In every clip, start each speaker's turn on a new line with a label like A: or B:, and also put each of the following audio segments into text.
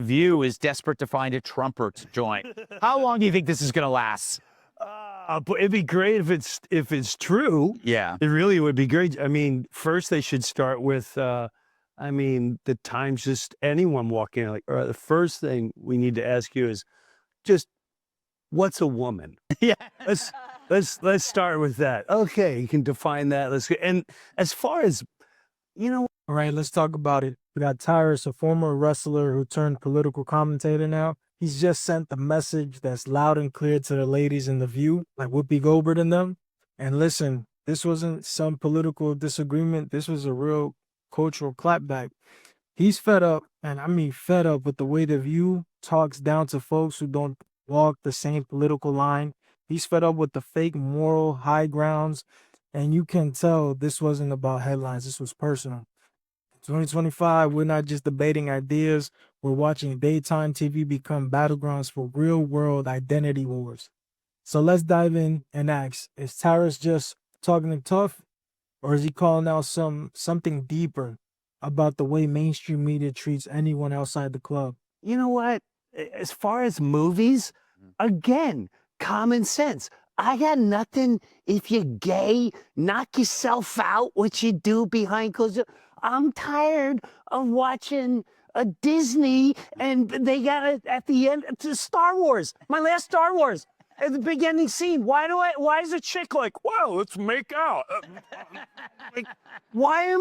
A: View is desperate to find a Trumper to join. How long do you think this is going to last?
B: But it'd be great if it's true.
A: Yeah.
B: It really would be great. I mean, first they should start with, I mean, the times just anyone walking in, like, or the first thing we need to ask you is just, what's a woman?
A: Yeah.
B: Let's start with that. Okay, you can define that. Let's go. And as far as, you know,
C: all right, let's talk about it. We got Tyrus, a former wrestler who turned political commentator now. He's just sent the message that's loud and clear to the ladies in The View, like Whoopi Goldberg and them. And listen, this wasn't some political disagreement. This was a real cultural clapback. He's fed up, and I mean fed up with the way The View talks down to folks who don't walk the same political line. He's fed up with the fake moral high grounds. And you can tell this wasn't about headlines. This was personal. 2025, we're not just debating ideas. We're watching daytime TV become battlegrounds for real-world identity wars. So let's dive in and ask, is Tyrus just talking tough, or is he calling out something deeper about the way mainstream media treats anyone outside the club?
B: you know what? As far as movies, again, common sense. I got nothing. If you're gay, knock yourself out. What you do behind closed doors. I'm tired of watching a Disney, and they got it at the end to Star Wars. My last Star Wars, at the beginning scene. Why is a chick like, wow, let's make out? Like, why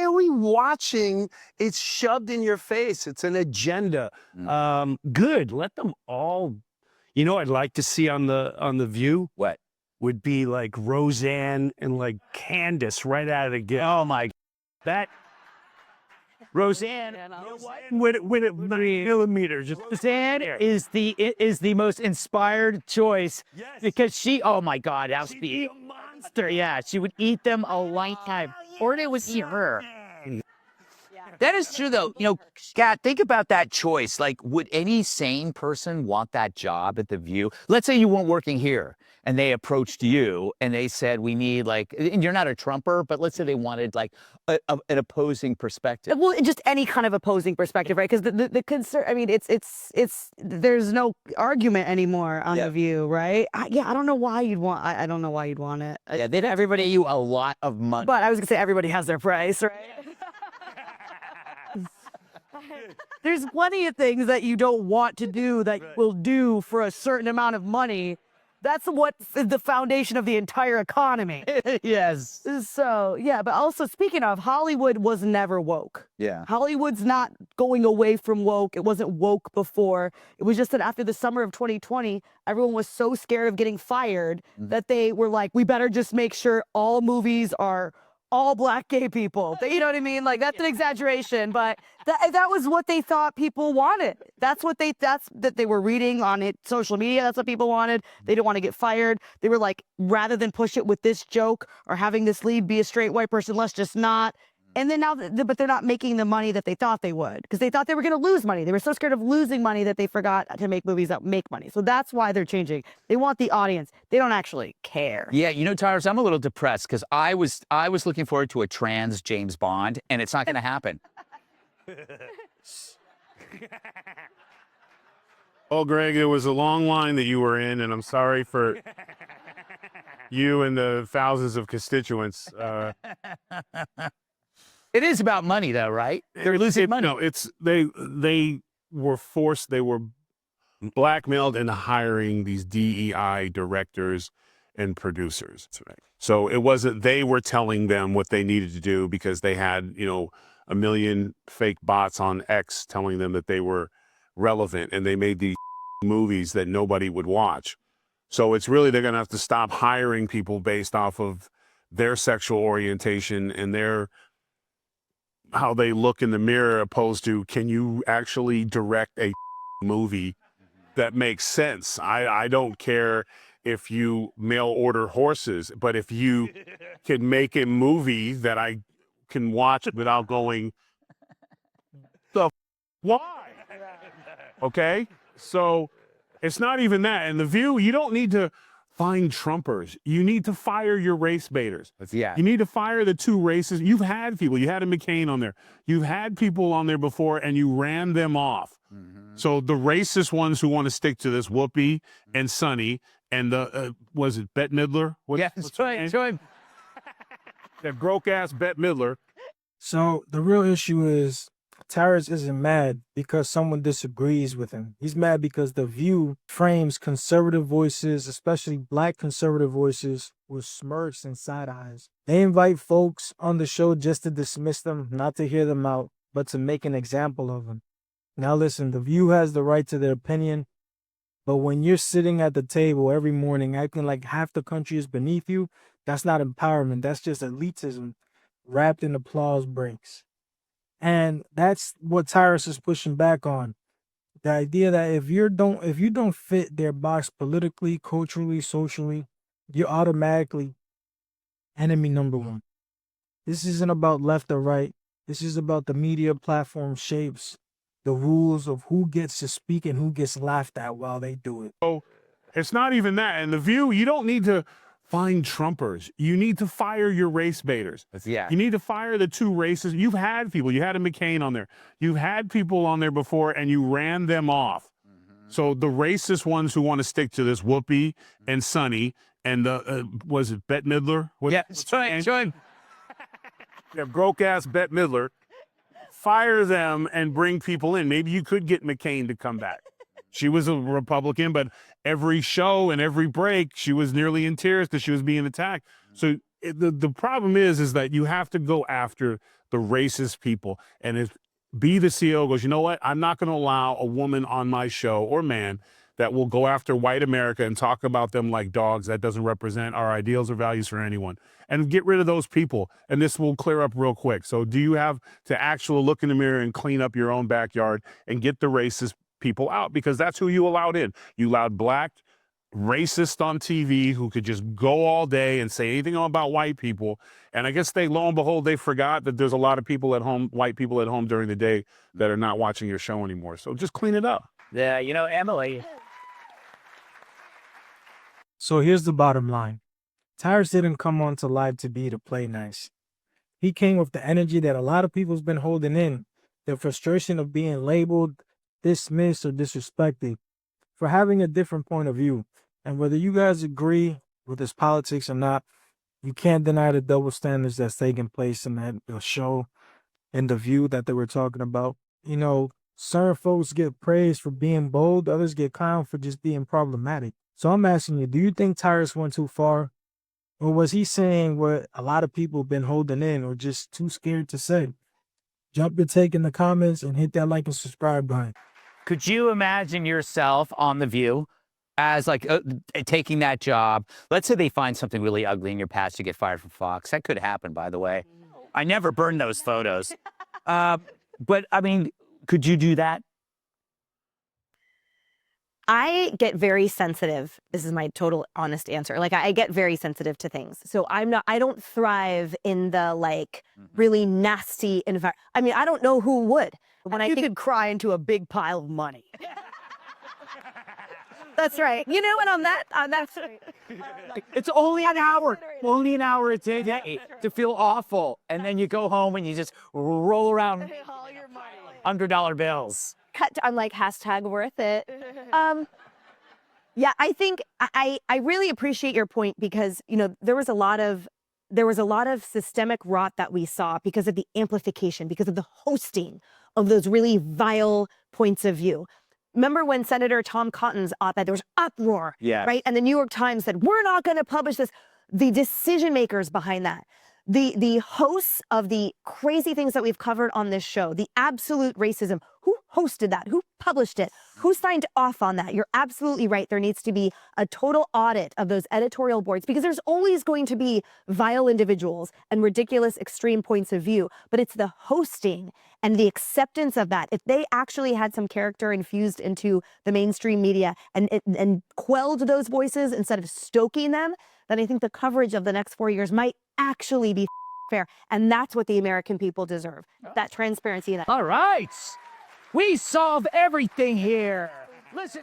B: are we watching? It's shoved in your face. It's an agenda. Good. Let them all. You know, I'd like to see on the View.
A: What?
B: Would be like Roseanne and like Candace right out of the gate.
A: Oh my.
B: That Roseanne, with a millimeter. Just
A: Roseanne is the most inspired choice.
B: Yes.
A: Because she, oh my God, that would
B: She'd
A: be
B: be a monster.
A: yeah, she would eat them a lifetime, or they would eat her. That is true, though. You know, Scott, think about that choice. Like, would any sane person want that job at The View? Let's say you weren't working here and they approached you and they said, we need, like, and you're not a Trumper, but let's say they wanted, like, an opposing perspective.
D: Well, just any kind of opposing perspective, right? Because the concern, I mean, there's no argument anymore on The View, right? I don't know why you'd want, I don't know why you'd want it.
A: Yeah, they'd everybody you a lot of money.
D: But I was gonna say everybody has their price, right? There's plenty of things that you don't want to do that you will do for a certain amount of money. That's what the foundation of the entire economy.
A: Yes.
D: So, yeah, but also speaking of, Hollywood was never woke.
A: Yeah.
D: Hollywood's not going away from woke. It wasn't woke before. It was just that after the summer of 2020, everyone was so scared of getting fired that they were like, we better just make sure all movies are all black gay people. You know what I mean? Like, that's an exaggeration, but that was what they thought people wanted. That's that they were reading on it, social media. That's what people wanted. They didn't want to get fired. They were like, rather than push it with this joke or having this lead be a straight white person, let's just not. And then now, but they're not making the money that they thought they would because they thought they were going to lose money. They were so scared of losing money that they forgot to make movies that make money. So that's why they're changing. They want the audience. They don't actually care.
A: Yeah, you know, Tyrus, I'm a little depressed because I was looking forward to a trans James Bond, and it's not going to happen.
E: Well, Greg, it was a long line that you were in, and I'm sorry for you and the thousands of constituents.
A: It is about money, though, right? They're losing money.
E: No, it's they were forced. They were blackmailed into hiring these DEI directors and producers. So it wasn't they were telling them what they needed to do because they had, you know, a million fake bots on X telling them that they were relevant, and they made these movies that nobody would watch. So it's really they're going to have to stop hiring people based off of their sexual orientation and their how they look in the mirror, opposed to can you actually direct a movie that makes sense? I don't care if you mail order horses, but if you can make a movie that I can watch without going, why? Okay, so it's not even that. And The View, you don't need to find Trumpers. You need to fire your race baiters.
A: Yeah.
E: You need to fire the two races. You've had people. You had a McCain on there. You've had people on there before, and you ran them off. So the racist ones who want to stick to this, Whoopi and Sonny, and the, was it Bette Midler?
A: Yeah, that's right.
E: That broke-ass Bette Midler.
C: So the real issue is Tyrus isn't mad because someone disagrees with him. He's mad because The View frames conservative voices, especially black conservative voices, with smirks and side eyes. They invite folks on the show just to dismiss them, not to hear them out, but to make an example of them. Now listen, The View has the right to their opinion, but when you're sitting at the table every morning acting like half the country is beneath you, that's not empowerment. That's just elitism wrapped in applause breaks. And that's what Tyrus is pushing back on. The idea that if you don't fit their box politically, culturally, socially, you're automatically enemy number one. This isn't about left or right. This is about the media platform shapes the rules of who gets to speak and who gets laughed at while they do it.
E: So it's not even that. And The View, you don't need to find Trumpers. You need to fire your race baiters.
A: Yeah.
E: You need to fire the two races. You've had people. You had a McCain on there. You've had people on there before, and you ran them off. So the racist ones who want to stick to this, Whoopi and Sonny, and the, was it Bette Midler?
A: Yeah, that's right.
E: That broke-ass Bette Midler. Fire them and bring people in. Maybe you could get McCain to come back. She was a Republican, but every show and every break, she was nearly in tears because she was being attacked. So the problem is that you have to go after the racist people. And if be the CEO goes, you know what? I'm not going to allow a woman on my show or man that will go after white America and talk about them like dogs. That doesn't represent our ideals or values for anyone. And get rid of those people. And this will clear up real quick. So do you have to actually look in the mirror and clean up your own backyard and get the racist people out? Because that's who you allowed in. You allowed black racists on TV who could just go all day and say anything about white people. And I guess lo and behold, they forgot that there's a lot of people at home, white people at home during the day that are not watching your show anymore. So just clean it up.
A: Yeah, you know, Emily.
C: So here's the bottom line. Tyrus didn't come on to Live to Be to play nice. He came with the energy that a lot of people's been holding in, the frustration of being labeled, dismissed, or disrespected for having a different point of view. And whether you guys agree with his politics or not, you can't deny the double standards that's taking place in the show and The View that they were talking about. You know, certain folks get praised for being bold, others get clowned for just being problematic. So I'm asking you, do you think Tyrus went too far? Or was he saying what a lot of people have been holding in or just too scared to say? Jump your take in the comments and hit that like and subscribe button.
A: Could you imagine yourself on The View as like taking that job? Let's say they find something really ugly in your past, you get fired from Fox. That could happen, by the way. I never burned those photos. But I mean, could you do that?
F: I get very sensitive. This is my total honest answer. Like I get very sensitive to things. So I don't thrive in the like really nasty environment. I mean, I don't know who would.
D: When you could cry into a big pile of money.
F: That's right. You know, and on that's right.
A: It's only an hour a day to feel awful. And then you go home and you just roll around $100 bills.
F: I'm like, hashtag worth it. Yeah, I think I really appreciate your point because, you know, there was a lot of systemic rot that we saw because of the amplification, because of the hosting of those really vile points of view. Remember when Senator Tom Cotton's op-ed, there was uproar, right? And the New York Times said, we're not going to publish this. The decision makers behind that, the hosts of the crazy things that we've covered on this show, the absolute racism, who hosted that? Who published it? Who signed off on that? You're absolutely right. There needs to be a total audit of those editorial boards because there's always going to be vile individuals and ridiculous extreme points of view, but it's the hosting and the acceptance of that. If they actually had some character infused into the mainstream media and quelled those voices instead of stoking them, then I think the coverage of the next 4 years might actually be fair. And that's what the American people deserve, that transparency.
A: All right. We solve everything here. Listen.